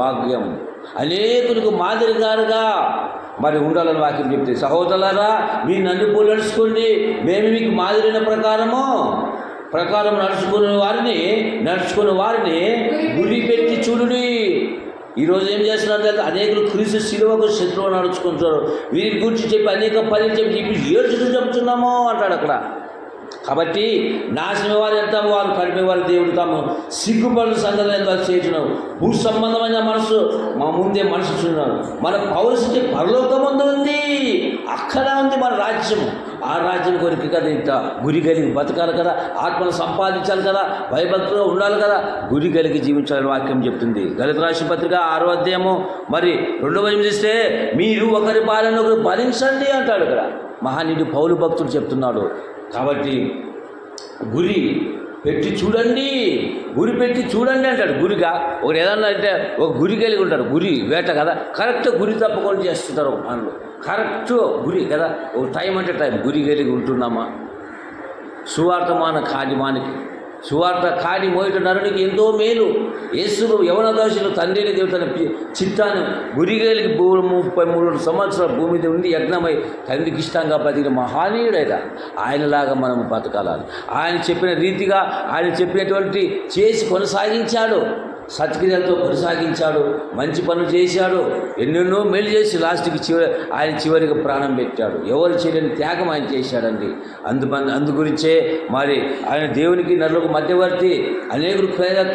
భాగ్యం. అనేకులకు మాదిరిగారుగా మరి ఉండాలని వాక్యం చెప్తే, సహోదరులారా మీరు నన్ను పోలి నడుచుకోండి, మేము మీకు మాదిరిన ప్రకారం నడుచుకునే వారిని గురి పెట్టి చూడుడి. ఈరోజు ఏం చేస్తున్నారు తెలుసా? అనేకులు క్రీస్తు శిలువకు శత్రువు నడుచుకుంటారు. వీరి గురించి చెప్పి అనేక పనులు చెప్పి ఏడ్చుతూ చెబుతున్నాము అంటాడు అక్కడ. కాబట్టి నాశనం వారు ఎంత వారు కడిపేవారు దేవుడు తాము సిగ్గుపడిన సంగతులు ఎంత చేస్తున్నావు. భూ సంబంధమైన మనసు మా ముందే మనసు చూస్తున్నారు. మన పౌరుషి పరలోకమందు ఉంది, అక్కడ ఉంది మన రాజ్యము. ఆ రాజ్యం కొరికి కదా ఇంత గురి కలిగి బతకాలి కదా, ఆత్మను సంపాదించాలి కదా, భయభక్తిలో ఉండాలి కదా, గురి కలిగి జీవించాలని వాక్యం చెప్తుంది. గళిత రాసిన పత్రిక 6వ అధ్యాయము మరి 2వ వచనం చూస్తే, మీరు ఒకరి పాలన ఒకరు భరించండి అంటాడు ఇక్కడ మహానీయుడు పౌలు భక్తుడు చెప్తున్నాడు. కాబట్టి గురి పెట్టి చూడండి అంటాడు. గురిగా ఒకటి ఏదన్నా అంటే ఒక గురి కలిగి ఉంటారు. గురి వేట కదా, కరెక్ట్ గురి తప్పకుండా చేస్తుంటారు పనులు. కరెక్ట్ గురి కదా, ఒక టైం అంటే టైం గురి కలిగి ఉంటున్నామా? సువార్త కాడి మోయట నరునికి ఎంతో మేలు. యేసు యవన దోషులు తండ్రిని దేవుతన చిత్తాన్ని గురిగలికి 33 సంవత్సరాల భూమి మీద ఉండి యజ్ఞమై తండ్రికి ఇష్టంగా బతికిన మహానీయుడైన ఆయనలాగా మనం బతకాలి. ఆయన చెప్పిన రీతిగా ఆయన చెప్పినటువంటి చేసి కొనసాగించాడు, సత్క్రియలతో కొనసాగించాడు, మంచి పనులు చేశాడు, ఎన్నెన్నో మేలు చేసి లాస్ట్కి ఆయన చివరికి ప్రాణం పెట్టాడు. ఎవరు చేయలేని త్యాగం ఆయన చేశాడండి. అందుగురించే మరి ఆయన దేవునికి నరులకు మధ్యవర్తి, అనేకులు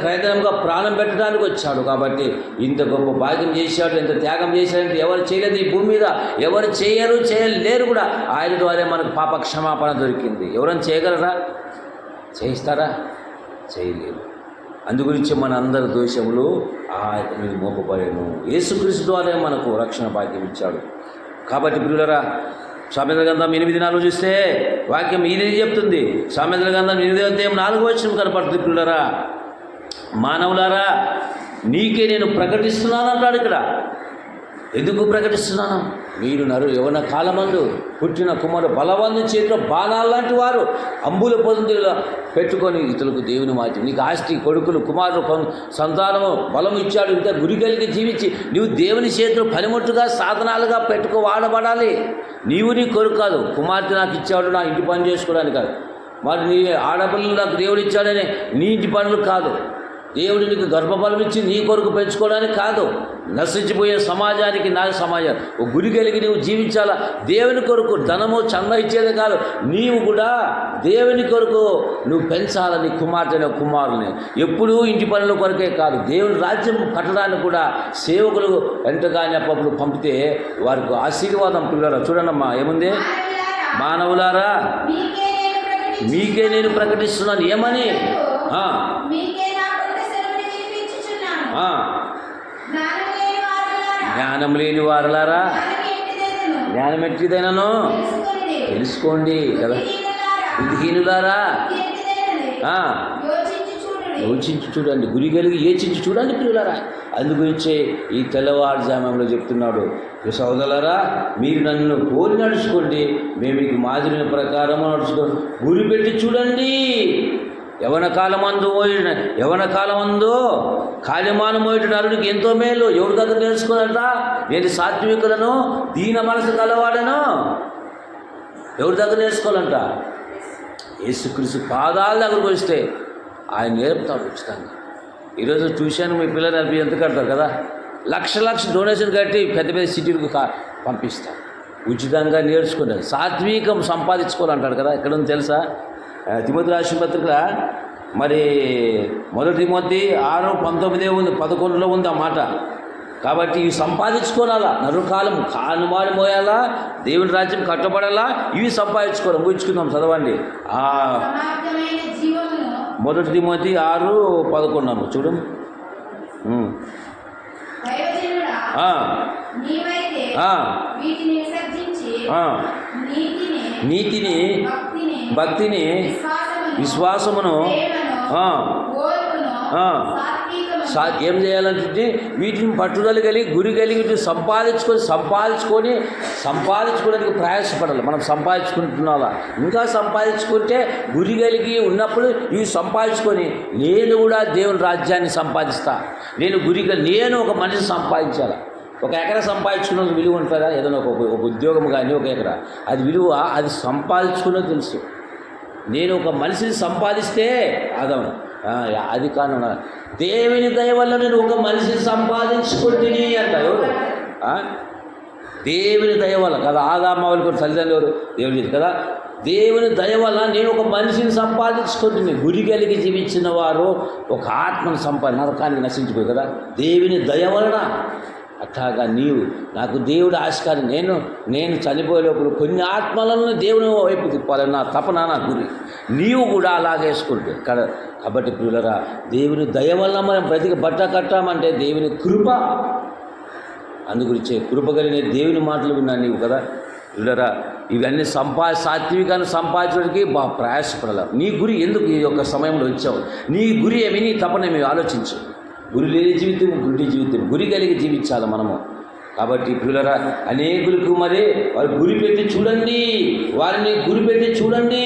క్రైదనంగా ప్రాణం పెట్టడానికి వచ్చాడు. కాబట్టి ఇంత గొప్ప భాగ్యం చేశాడు, ఇంత త్యాగం చేశాడంటే ఎవరు చేయలేదు ఈ భూమి మీద, ఎవరు చేయలేరు కూడా. ఆయన ద్వారా మనకు పాప క్షమాపణ దొరికింది. ఎవరైనా చేయగలరా? చేయిస్తారా? చేయలేరు. అందుగురించి మన అందరి దోషములు ఆయన మీద మోపబడేను. యేసుక్రీస్తు ద్వారా మనకు రక్షణ భాగ్యం ఇచ్చాడు. కాబట్టి ప్రియులారా, సామెతల గ్రంథం 8:4 చూస్తే వాక్యం ఇదే చెప్తుంది. సామెతల గ్రంథం 8వ అధ్యాయం 4వ వచనం కనపడుతుంది. ప్రియులారా, మానవులారా నీకే నేను ప్రకటిస్తున్నాను అంటాడు ఇక్కడ. ఎందుకు ప్రకటిస్తున్నాను? మీరు యవన కాలమందు పుట్టిన కుమారు బలవంతు చేతిలో బాణాలు లాంటి వారు, అంబుల పొందులో పెట్టుకొని ఇతరులకు దేవుని మాట, నీకు ఆస్తి, కొడుకులు, కుమారులు, సంతానము, బలం ఇచ్చాడు. ఇంత గురి కలిగి జీవించి నువ్వు దేవుని చేతిలో పనిముట్టుగా సాధనాలుగా వాడబడాలి. నీవు నీ కొడుకు కాదు, కుమార్తె నాకు ఇచ్చాడు నా ఇంటి పని చేసుకోవడానికి కాదు, మరి నీ ఆడపిల్లలు నాకు దేవుడు ఇచ్చాడని నీ ఇంటి పనులు కాదు, దేవుడు నీకు గర్భఫలం ఇచ్చి నీ కొరకు పెంచుకోవడానికి కాదు, నశించిపోయే సమాజానికి నా సమాజం ఒక గురి కలిగి నువ్వు జీవించాలా. దేవుని కొరకు ధనము చంద ఇచ్చేదే కాదు, నీవు కూడా దేవుని కొరకు నువ్వు పెంచాలని కుమారుని ఎప్పుడూ ఇంటి పనుల కొరకే కాదు, దేవుని రాజ్యం కట్టడానికి కూడా సేవకులు ఎంతగానే అప్పుడు పంపితే వారికి ఆశీర్వాదం. పిల్లరా చూడండమ్మా ఏముంది, మానవులారా మీకే నేను ప్రకటిస్తున్నాను. ఏమని? జ్ఞానం లేని వారలారా జ్ఞానం ఎట్టిదైనాను తెలుసుకోండి కదా. బుద్ధిహీనులారా యోచించి చూడండి, గురి కలిగి యోచించి చూడండి ప్రియులారా. అందుగురించే ఈ తెల్లవారుజామంలో చెప్తున్నాడు, సోదరులారా మీరు నన్ను పోలి నడుచుకోండి, మేము మీకు మాదిరిన ప్రకారం నడుచుకోండి, గురి పెట్టి చూడండి. యవన కాలమందు కాళమానం మోయట నరుడికి ఎంతో మేలు. ఎవరి దగ్గర నేర్చుకోవాలంట? నేను సాత్వికులను దీన మనసు కలవాడను ఎవరి దగ్గర నేర్చుకోవాలంట? యేసుక్రీస్తు పాదాల దగ్గరకు వస్తే ఆయన నేర్పుతాడు ఉచితంగా. ఈరోజు ట్యూషన్ మీ పిల్లలు ఎంత కడతారు కదా, లక్ష డొనేషన్ కట్టి పెద్ద పెద్ద సిటీలకు పంపిస్తారు. ఉచితంగా నేర్చుకున్నారు, సాత్వికం సంపాదించుకోవాలంటాడు కదా. ఎక్కడ తెలుసా? తిమోతి రాసిన పత్రిక మరి 1 తిమోతి 6:19 ఉంది, 11లో ఉంది ఆ మాట. కాబట్టి ఇవి సంపాదించుకోవాలా, నరుకాలం కానుమాని మోయాలా, దేవుని రాజ్యం కట్టబడాలా, ఇవి సంపాదించుకోవాలి. ముగించుకుందాం, చదవండి. 1 తిమోతి 6:11 చూడు. నీతిని, భక్తిని, విశ్వాసమును, ఏం చేయాలంటే వీటిని పట్టుదల కలిగి గురి కలిగి వీటిని సంపాదించుకోవడానికి ప్రయాసపడాలి. మనం సంపాదించుకుంటున్నావా? ఇంకా సంపాదించుకుంటే గురి కలిగి ఉన్నప్పుడు ఇవి సంపాదించుకొని నేను కూడా దేవుని రాజ్యాన్ని సంపాదిస్తా, నేను ఒక మనిషి సంపాదించాలి. ఒక ఎకరా సంపాదించుకున్న విలువ ఉంటుందా? ఏదైనా ఒక ఉద్యోగం కానీ ఒక ఎకరా అది విలువ, అది సంపాదించుకున్నది తెలుసు. నేను ఒక మనిషిని సంపాదిస్తే అది కాను దేవుని దయ వల్ల నేను ఒక మనిషిని సంపాదించుకుంటుని అంట. ఎవరు? దేవుని దయ వల్ల కదా. ఆదామావులు కూడా తల్లిదండ్రులు ఎవరు? దేవుడు కదా. దేవుని దయ వల్ల నేను ఒక మనిషిని సంపాదించుకుంటుని. గురి కలిగి జీవించిన వారు ఒక ఆత్మను నరకానికి నశించిపోయి కదా దేవుని దయ వలన. అట్లాగా నాకు దేవుడు ఆశకారి, నేను చనిపోయే లోపల కొన్ని ఆత్మలను దేవుని వైపు తిప్పాలని నా తపన, నా గురి. నీవు కూడా అలాగే వేసుకుంటే కాబట్టి ప్రియులరా, దేవుని దయ వల్ల మనం బ్రతికి బట్ట కట్టామంటే దేవుని కృప. అందుగురించే కృప కలిగిన దేవుని మాటలు విన్నాను నీవు కదా ప్రియులరా. ఇవన్నీ సాత్వికాన్ని సంపాదించడానికి బాగా ప్రయాసపడాలి. నీ గురి ఎందుకు ఈ యొక్క సమయంలో వచ్చావు? నీ గురి ఏమి, నీ తపనేమి ఆలోచించు. గురి లేని జీవితం గురి జీవితం, గురి కలిగి జీవించాలి మనము. కాబట్టి ప్రియులరా, అనేకులకు మరి వారు గురి పెట్టి చూడండి, వారిని గురి పెట్టి చూడండి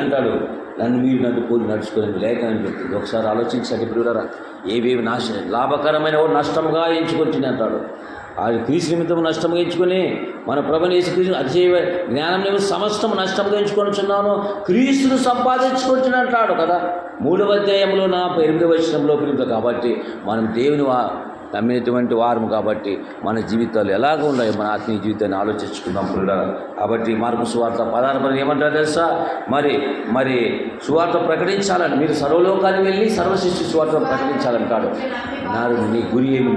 అంటాడు. నన్ను పోలి నడుచుకోండి లేఖనం చెప్తుంది. ఒకసారి ఆలోచించండి ప్రియులరా, ఏవేవి లాభకరమైన నష్టముగా ఎంచుకుంటుంది అంటాడు. ఆయన క్రీస్తు నిమిత్తం నష్టంగా ఎంచుకొని మన ప్రభుని యేసుక్రీస్తు అతిశయ జ్ఞానం నిమిత్తం సమస్తం నష్టంగా ఎంచుకొనిచున్నాను, క్రీస్తును సంపాదించుకుంటున్నా అంటాడు కదా 3వ అధ్యాయంలో 8వ వచనంలో పిలుపు. కాబట్టి మనం దేవుని నమ్మినటువంటి వారము కాబట్టి మన జీవితాలు ఎలాగ ఉన్నాయి, మన ఆత్మీయ జీవితాన్ని ఆలోచించుకుందాం పిల్లలు. కాబట్టి మార్కు సువార్త 16 ఏమంటారు తెలుసా? మరి సువార్త ప్రకటించాలని, మీరు సర్వలోకానికి వెళ్ళి సర్వశిష్టి సువార్త ప్రకటించాలంటాడు. నీ గురి ఏమి?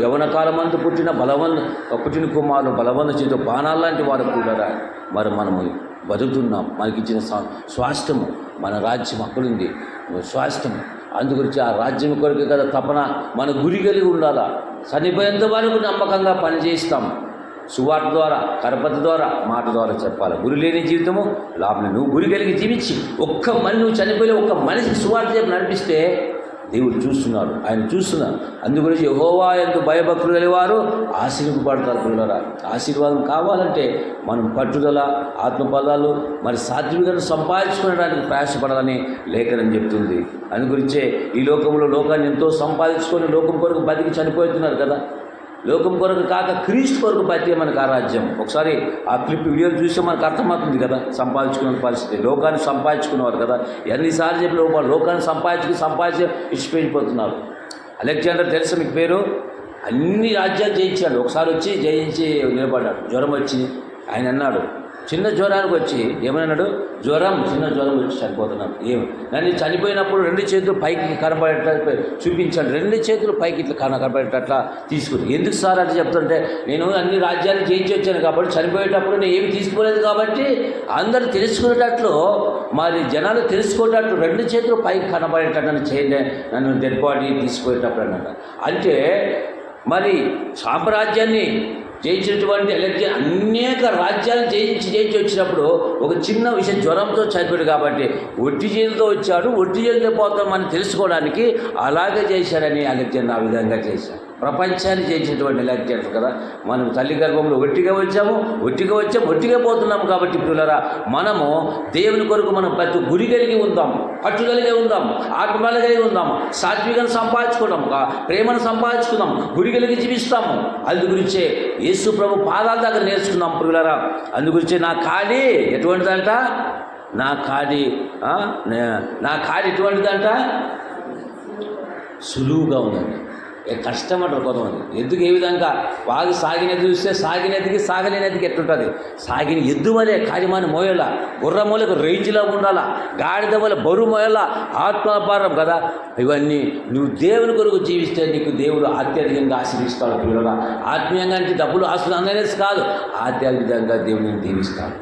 యవన కాలమందు పుట్టిన కుమారులు బలవంత చేతో బాణాలు లాంటి వారు కూడా మరి మనము బతుకుతున్నాం. మనకిచ్చిన స్వాస్థ్యము, మన రాజ్యం అక్కడుంది స్వాస్థ్యము. అందుగురించి ఆ రాజ్యం కొరకు కదా తపన, మన గురి కలిగి ఉండాలా. చనిపోయేంత వరకు నమ్మకంగా పనిచేస్తాం. సువార్త ద్వారా, కరపతి ద్వారా, మాట ద్వారా చెప్పాలి. గురి లేని జీవితము లాభం. నువ్వు గురి కలిగి జీవించి నువ్వు చనిపోయే ఒక్క మనిషికి సువార్త చెప్పి నడిపిస్తే దేవుడు చూస్తున్నాడు, ఆయన చూస్తున్నారు. అందుగురించి యెహోవా యందు భయభక్తులు కలివారు ఆశీర్వదింపబడతారు పిల్లరా. ఆశీర్వాదం కావాలంటే మనం పట్టుదల, ఆత్మపదాలు, మరి సాత్వికను సంపాదించుకోవడానికి ప్రయాసపడాలని లేఖనం చెప్తుంది. అందుగురించే ఈ లోకాన్ని ఎంతో సంపాదించుకొని లోకం కొరకు బతికి చనిపోతున్నారు కదా. లోకం కొరకు కాక క్రీస్తు కొరకు బతికే మనకు ఆ రాజ్యం. ఒకసారి ఆ క్లిప్ వీడియోలు చూస్తే మనకు అర్థమవుతుంది కదా సంపాదించుకునే పరిస్థితి. లోకాన్ని సంపాదించుకునేవారు కదా. ఎన్నిసార్లు చెప్పి లోకాన్ని సంపాదించి ఇచ్చిపోయిపోతున్నారు. అలెగ్జాండర్ తెలుసా మీకు పేరు? అన్ని రాజ్యాలు జయించాడు. ఒకసారి వచ్చి జయించి నిలబడ్డాడు. జ్వరం వచ్చి ఆయన అన్నాడు, చిన్న జ్వరానికి వచ్చి ఏమన్నాడు? చిన్న జ్వరం వచ్చి చనిపోతున్నాడు. నన్ను చనిపోయినప్పుడు 2 చేతులు పైకి కనబడేట చూపించాడు. 2 చేతులు పైకి ఇట్లా కనబడేటట్లా తీసుకుని. ఎందుకు సార్ అంటే చెప్తుంటే, నేను అన్ని రాజ్యాలు జయించి వచ్చాను కాబట్టి చనిపోయేటప్పుడు నేను ఏమి తీసుకోలేదు కాబట్టి అందరూ తెలుసుకునేటట్లు, మరి జనాలు తెలుసుకునేటట్లు 2 చేతులు పైకి కనబడేటట్టు నన్ను చేయండి, నన్ను డెడ్ బాడీ తీసుకుపోయేటప్పుడు అన్నమాట. అంటే మరి సామ్రాజ్యాన్ని జయించినటువంటి అనేక రాజ్యాలు జయించి వచ్చినప్పుడు ఒక చిన్న విషయం జ్వరంతో చనిపోయాడు కాబట్టి ఒట్టి చేతితో వచ్చాడు, ఒట్టి చేతితో పోతామని తెలుసుకోవడానికి అలాగే చేశాడని అలెగ్జాండర్ ఆ విధంగా చేశాడు. ప్రపంచాన్ని జయించినటువంటి అలెగ్జాండర్ కదా. మనం తల్లి గర్భంలో ఒట్టిగా ఒట్టిగా పోతున్నాము. కాబట్టి పిల్లరా, మనము దేవుని కొరకు మనం ప్రతి గురి కలిగి ఉందాం, పట్టుదలగా ఉందాం, ఆత్మలు కలిగి ఉందాం, సాత్వికను సంపాదించుకుందాం, ప్రేమను సంపాదించుకుందాం, గురి కలిగి జీవిస్తాము. అందు గురించే యేసు ప్రభు పాదాల దగ్గర నేర్చుకున్నాం పిల్లరా. అందు గురించే నా కాడి ఎటువంటిదంట? నా కాడి ఎటువంటిదంట? సులువుగా ఉందండి. కష్టం అంటారు కొంతమంది. ఎద్దుకు ఏ విధంగా బాగా సాగినది చూస్తే సాగలేనదికి ఎట్లుంటుంది? సాగిన ఎద్దు వలె కార్యమాన్ని మోయాలా, గుర్రం వలె రేంజ్లో ఉండాలా, గాడిద వలె బరువు మోయాలా, ఆత్మభారం కదా. ఇవన్నీ నువ్వు దేవుని కొరకు జీవిస్తే నీకు దేవుడు అత్యధికంగా ఆశీర్విస్తాడు పిల్లగా. ఆత్మీయంగా అంటే డబ్బులు ఆస్తులు అందనేది కాదు, ఆధ్యాత్మికంగా దేవుడిని దీవిస్తాడు.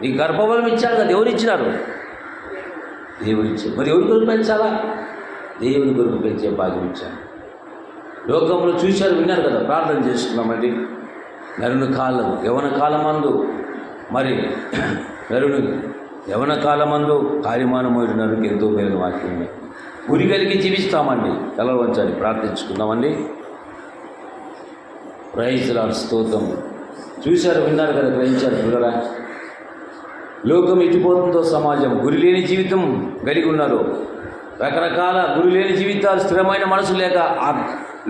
నీకు గర్భఫలం ఇచ్చాడు కదా, దేవుడు ఇచ్చినాడు. మరి ఎవరి కొరకు పెంచాలా? దేవుని కొరకు పెంచే భాగ్యం ఇచ్చాను. లోకంలో చూశారు, విన్నారు కదా. ప్రార్థన చేసుకున్నామండి. యవన కాలమందు కార్యమానమోడు నరుకు ఎంతో మేలు వాక్యం. గురి కలిగి జీవిస్తామండి. తలలు వంచాలి, ప్రార్థించుకుందామండి. ప్రైజ్ లార్డ్, స్తోత్రం. చూశారు, విన్నారు కదా, గ్రహించారు పిల్లరా. లోకం ఎట్టిపోతుందో సమాజం. గురి లేని జీవితం కలిగి ఉన్నారు. రకరకాల గురి లేని జీవితాలు, స్థిరమైన మనసు లేక ఆ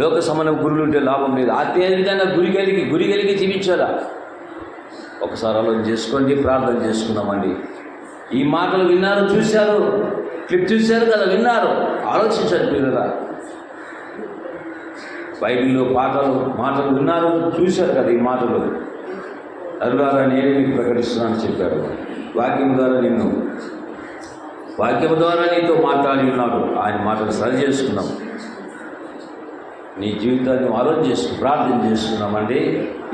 లోక సమానం గురులు ఉంటే లాభం లేదు. అదే విధంగా గురి కలిగి జీవించాలా. ఒకసారి ఆలోచన చేసుకోండి, ప్రార్థన చేసుకుందామండి. ఈ మాటలు విన్నారు, చూశారు, క్లిప్ చూశారు కదా, విన్నారు, ఆలోచించారు పిల్లరా. బైబిల్లో మాటలు విన్నారు, చూశారు కదా. ఈ మాటలు అరులారా నేనే మీకు ప్రకటిస్తున్నానని చెప్పాడు. వాక్యం ద్వారా నీతో మాట్లాడి ఉన్నాడు. ఆయన మాటలు సరి చేసుకున్నాం. నీ జీవితాన్ని ఆలోచన చేసుకుని ప్రార్థన చేసుకున్నామండి.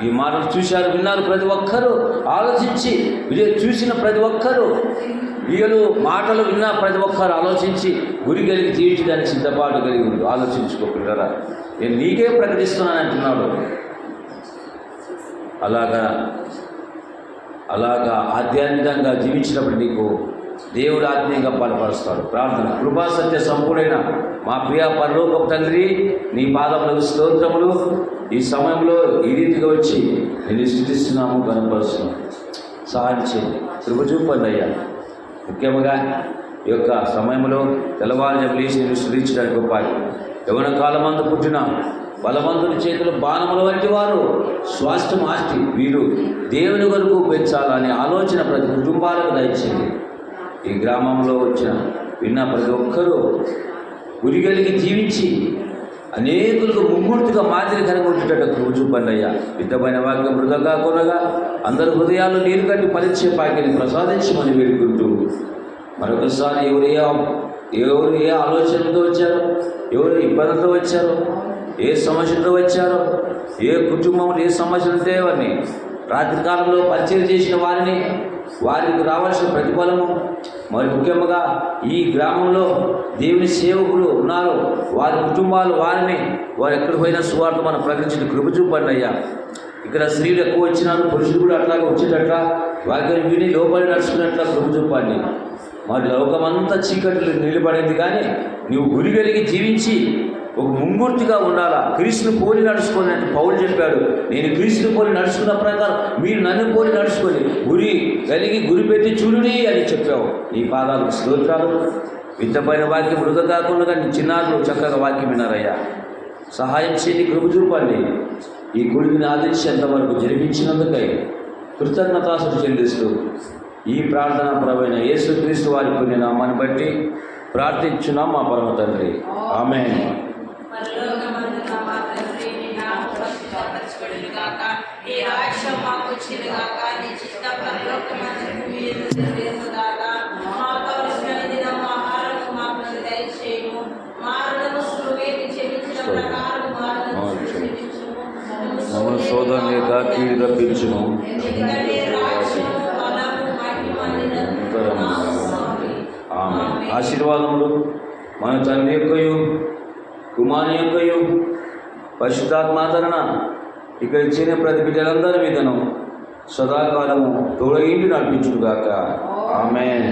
ఈ మాటలు చూశారు, విన్నారు ప్రతి ఒక్కరూ. ఆలోచించి చూసిన ప్రతి ఒక్కరూ, వీళ్ళు మాటలు విన్న ప్రతి ఒక్కరు ఆలోచించి గురి కలిగి జీవించడానికి సిద్ధపాటు కలిగి ఉంది. ఆలోచించుకోకుండా నేను నీకే ప్రకటిస్తున్నాను అంటున్నాడు. అలాగా ఆధ్యాత్మికంగా జీవించినప్పుడు నీకు దేవుడు ఆత్మీయంగా బలపరుస్తాడు. ప్రార్థన. కృపా సత్య సంపూర్ణైన మా ప్రియ పరలోకపు తండ్రి, నీ పాదములకు స్తోత్రములు. ఈ సమయంలో ఈ రీతిగా వచ్చి నేను స్తుతిస్తున్నాము, కనపరుస్తున్నాము. సహాయం చేయండి, కృప చూపండి అయ్యా. ముఖ్యంగా ఈ యొక్క సమయంలో తెల్లవారుజాము లేచి నేను స్తుతించడానికి గొప్ప యవ్వన కాలమందు పుట్టిన బలవంతుని చేతులు బాణముల వంటి వారు స్వాస్థ్యం ఆస్తి వీరు దేవుని వరకు పెంచాలనే ఆలోచన ప్రతి కుటుంబాలకు దయచేయండి. ఈ గ్రామంలో విన్న ప్రతి ఒక్కరూ గురి కలిగి జీవించి అనేకులకు ముమ్మూర్తిగా మాదిరికరంగా ఉండేటట్టు కృప చూపండి అయ్యా. విత్తమైన వాక్యం వృధా కాకుండా అందరి హృదయాల్లో నీరు కట్టి పరీక్షే పాకిని ప్రసాదించమని వేడుకుంటూ మరొకసారి ఎవరు ఏ ఆలోచనతో వచ్చారో, ఎవరు ఇబ్బందులతో వచ్చారో, ఏ సమస్యలతో వచ్చారో, ఏ కుటుంబంలో ఏ సమస్యలు ఉంటే వారిని రాత్రికాలంలో పరిచయం చేసిన వారికి రావాల్సిన ప్రతిఫలము, మరి ముఖ్యంగా ఈ గ్రామంలో దేవుని సేవకులు ఉన్నారు, వారి కుటుంబాలు వారు ఎక్కడికి పోయినా సువార్త మనం ప్రకటించిన కృప చూపండి అయ్యా. ఇక్కడ స్త్రీలు ఎక్కువ వచ్చినారు, పురుషులు కూడా అట్లాగే వచ్చేటట్లా వాక్యం విని లోపలి నడుచుకున్నట్లా కృప చూపండి. మరి లోకమంతా చీకట్లు నిలబడింది, కానీ నువ్వు గురి కలిగి జీవించి ఒక ముమ్మూర్తిగా ఉండాలా. క్రీస్తుని పోలి నడుచుకోని అంటే పౌలు చెప్పాడు. నేను క్రీస్తుని పోలి నడుచుకున్న ప్రకారం మీరు నన్ను పోలి నడుచుకొని గురి కలిగి గురి పెట్టి చూడుని అని చెప్పావు. నీ పాదాలకు స్తోత్రాలు. విత్తపైన వాక్యం వృధా కాకుండా నీ చిన్నారులు చక్కగా వాక్యం విన్నారయ్యా. సహాయం చేయండి, కృప చూపండి. ఈ గుడిని ఆదరించేంతవరకు జరిపించినందుకై కృతజ్ఞతాస్తుతులు చెల్లిస్తూ ఈ ప్రార్థన పరమైన యేసుక్రీస్తు వారి పుణ్య నామాన్ని బట్టి ప్రార్థించున్నాం మా పరమ తండ్రి. ఆమేన్. శోధనగా కీడుగా పిలుచును. ఆమె ఆశీర్వాదములు మన తండ్రి యొక్కయు కుమారుని యొక్కయు పరిశుద్ధాత్మాదరణ ఇక్కడ ఇచ్చిన ప్రతి బిడ్డలందరి మీదను సదాకాలము తోడగిండి నడిపించుగాక. ఆమేన్.